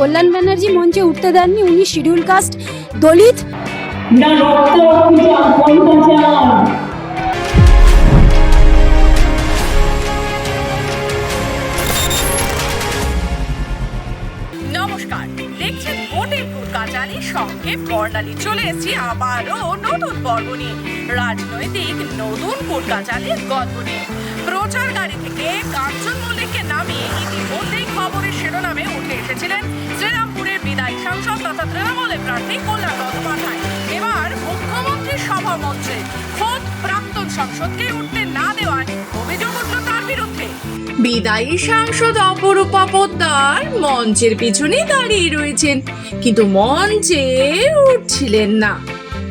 কল্যাণ ব্যানার্জি মঞ্চে উঠতে দেননি, উনি শিডিউল কাস্ট দলিত। নমস্কার, দেখছেন ভোটের কাচালি সঙ্গে বর্ণালী। চলে এসেছি আবারও নতুন পর্ব নিয়ে, রাজনৈতিক নতুন কাচালির গল্প নিয়ে। প্রচার গাড়ি থেকে কাঞ্চন মল্লিককে নামিয়ে ইতিমধ্যেই খবরের শিরোনামে উঠে এসেছিলেন শ্রীরামপুরের বিদায়ী সাংসদ তথা তৃণমূলের প্রার্থী কল্যাণ বন্দ্যোপাধ্যায়। এবার মুখ্যমন্ত্রীর সভা মঞ্চে খোদ প্রাক্তন সংসদকে উঠতে না দেওয়ার অভিযোগ উঠল তার বিরুদ্ধে। বিদায়ী সাংসদ অপরূপা পোদ্দার মঞ্চের পিছনে দাঁড়িয়ে রয়েছেন, কিন্তু মঞ্চে উঠছিলেন না।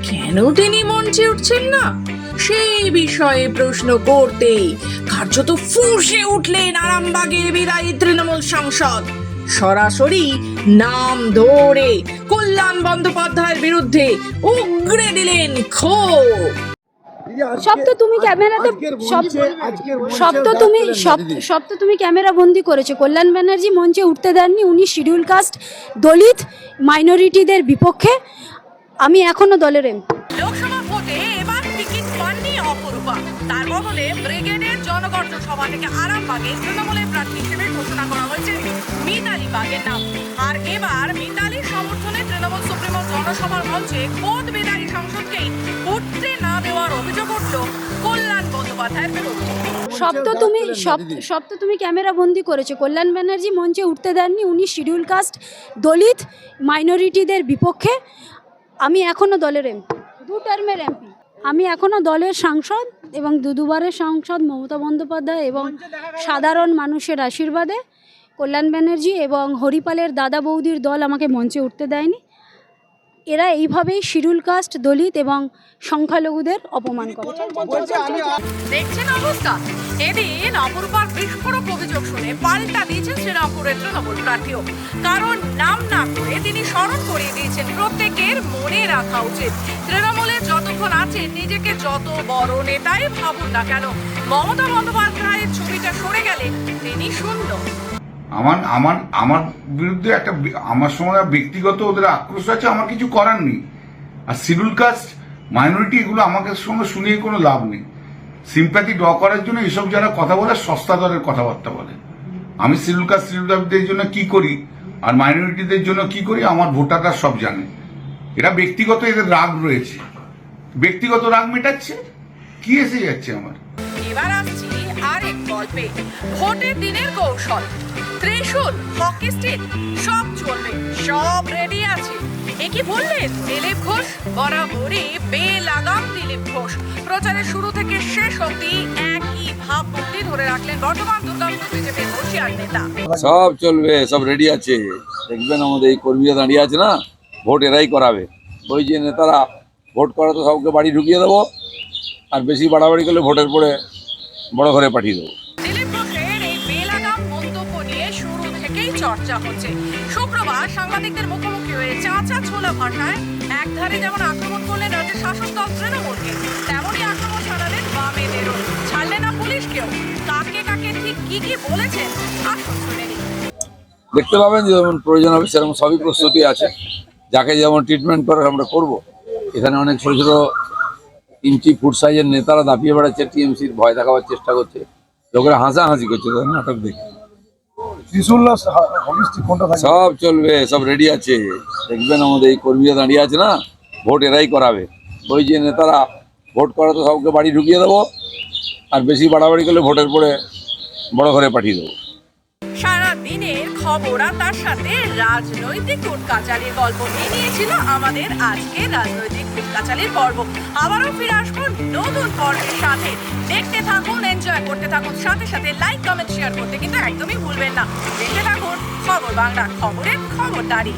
কেন তিনি মঞ্চে উঠছেন না সেই বিষয়ে প্রশ্ন করতেই কার্যত ফুঁসে উঠলেন আরামবাগের বিদায়ী তৃণমূল সাংসদ। সরাসরি নাম ধরে কল্যাণ বন্দ্যোপাধ্যায়ের বিরুদ্ধে উগরে দিলেন ক্ষোভ। সব তো তুমি ক্যামেরাতে সব তো তুমি ক্যামেরা বন্দি করেছো। কল্যাণ ব্যানার্জি মঞ্চে উঠতে দেননি, উনি শিডিউল কাস্ট দলিত, মাইনরিটিদের বিপক্ষে। আমি এখনো দলের এমপি। লোকসভা ভোটে এবার টিকিট পাননি অপরূপা। তার বদলে ব্রিগেডের জনগর্জন সভা থেকে আরামবাগে তৃণমূলের প্রার্থী হিসেবে ঘোষণা করা হয়েছে মিতালি বাগের নাম। আর এবার মিতালির সমর্থনে তৃণমূল সুপ্রিমো জনসভার মঞ্চে খোদ বিদায়ী সংসদকেই উঠতে না দেওয়ার অভিযোগ উঠল কল্যাণ বন্দ্যোপাধ্যায়ের বিরুদ্ধে। সব তো তুমি ক্যামেরা বন্দি করেছো। কল্যাণ ব্যানার্জি মঞ্চে উঠতে দেননি, উনি শিডিউল কাস্ট দলিত, মাইনরিটিদের বিপক্ষে। আমি এখনো দলের এমপি, 2 টার্মের এমপি। আমি এখনো দলের সাংসদ এবং দুবারের সাংসদ মমতা বন্দ্যোপাধ্যায় এবং সাধারণ মানুষের আশীর্বাদে কল্যাণ ব্যানার্জি এবং হরিপালের দাদা বৌদির দল আমাকে মঞ্চে উঠতে দেয়নি। এরা এইভাবেই শিডিউল কাস্ট দলিত এবং সংখ্যালঘুদের অপমান করে। দেখছেন অবস্থা। এদিন অপরূপার বিস্ফোরক অভিযোগ শুনে পাল্টা দিয়েছেন শ্রীরামপুরের তৃণমূল প্রার্থীও। কারণ নাম না করে তিনি স্মরণ করিয়ে দিয়েছেন প্রত্যেকের মনে রাখা উচিত, তৃণমূলে যতক্ষণ আছে নিজেকে যত বড় নেতাই ভাবুন না কেন, মমতা বন্দ্যোপাধ্যায়ের ছবিটা সরে গেলে তিনি শূন্য। আমার বিরুদ্ধে আমার সময় ব্যক্তিগত ওদের আক্রোশ আছে, আমার কিছু করার নেই। আর শিডিউল কাস্ট মাইনরিটি এগুলো আমাকে সঙ্গে শুনিয়ে কোনো লাভ নেই। সিম্প্যাথি ড্র করার জন্য এসব যারা কথা বলে সস্তা দরের কথাবার্তা বলে। আমি শিডিউল কাস্টদের জন্য কি করি আর মাইনরিটিদের জন্য কি করি আমার ভোটাররা সব জানে। এরা ব্যক্তিগত এদের রাগ রয়েছে, ব্যক্তিগত রাগ মেটাচ্ছে, কি এসে যাচ্ছে আমার। এবার আসছি আরেক গল্পে। ভোটের দিনের কৌশল, ত্রিশূল, হকি স্টিক সব চলবে, সব রেডি আছে। একই বললেন দিলীপ ঘোষ, বরাবরই বেলাগাম দিলীপ ঘোষ। প্রচারের শুরু থেকে শেষ অবধি একই ভাবমূর্তি ধরে রাখলেন বর্তমান দুর্গাপুর বিজেপির হুঁশিয়ার নেতা। সব চলবে, সব রেডি আছে। দেখবেন আমাদের এই কর্মীরা দাঁড়িয়ে আছে না, ভোট এরাই করাবে। ওই যে নেতারা ভোট করা তো সবকে বাড়ি ঢুকিয়ে দেবো, আর বেশি বাড়াবাড়ি করলে ভোটের পরে বড় ঘরে পাঠিয়ে দেবো। দিলীপ ঘোষের এই বেলাগাম মন্তব্য নিয়ে শুরু থেকেই চর্চা হচ্ছে। শুক্রবার সাংবাদিকদের মুখোমুখি হয়ে চাচা ছোলা ভাষায় একধারে যেমন আক্রমণ করলেন রাজ্যের শাসক দল তৃণমূলকে, তেমনই আক্রমণ চালালেন বামেদেরও। ছাড়লে না পুলিশকেও। কাকে কাকে ঠিক কি বলেছেন আসুন শুনে নিন। দেখতে পাবেন যে যেমন প্রয়োজন হবে সেরকম সবই প্রস্তুতি আছে। যাকে যেমন ট্রিটমেন্ট করে আমরা করব। এখানে অনেক ছোট ছোট ইঞ্চি ফুট সাইজের নেতারা দাপিয়ে বেড়াচ্ছে, টিএমসির ভয় দেখাবার চেষ্টা করছে, লোকেরা হাসাহাসি করছে তাদের নাটক দেখে। সব চলবে, সব রেডি আছে। দেখবেন আমাদের এই কর্মীরা দাঁড়িয়ে আছে না, ভোট এরাই করাবে। ওই যে নেতারা ভোট করা তো সবকে বাড়ি ঢুকিয়ে দেবো, আর বেশি বাড়াবাড়ি করলে ভোটের পরে বড় ঘরে পাঠিয়ে দেবো। সারা দিনের খবর আর তার সাথে রাজনৈতিক কুটকাচালির গল্প নিয়েছিল আমাদের আজকে রাজনৈতিক কুটকাচালির পর্ব। আবারও ফিরে আসবো নতুন পর্বের সাথে। দেখতে থাকুন, এনজয় করতে থাকুন, সাথে সাথে লাইক কমেন্ট শেয়ার করতে কিন্তু একদমই ভুলবেন না। দেখতে থাকুন খবর বাংলা, খবরের খবরদারি।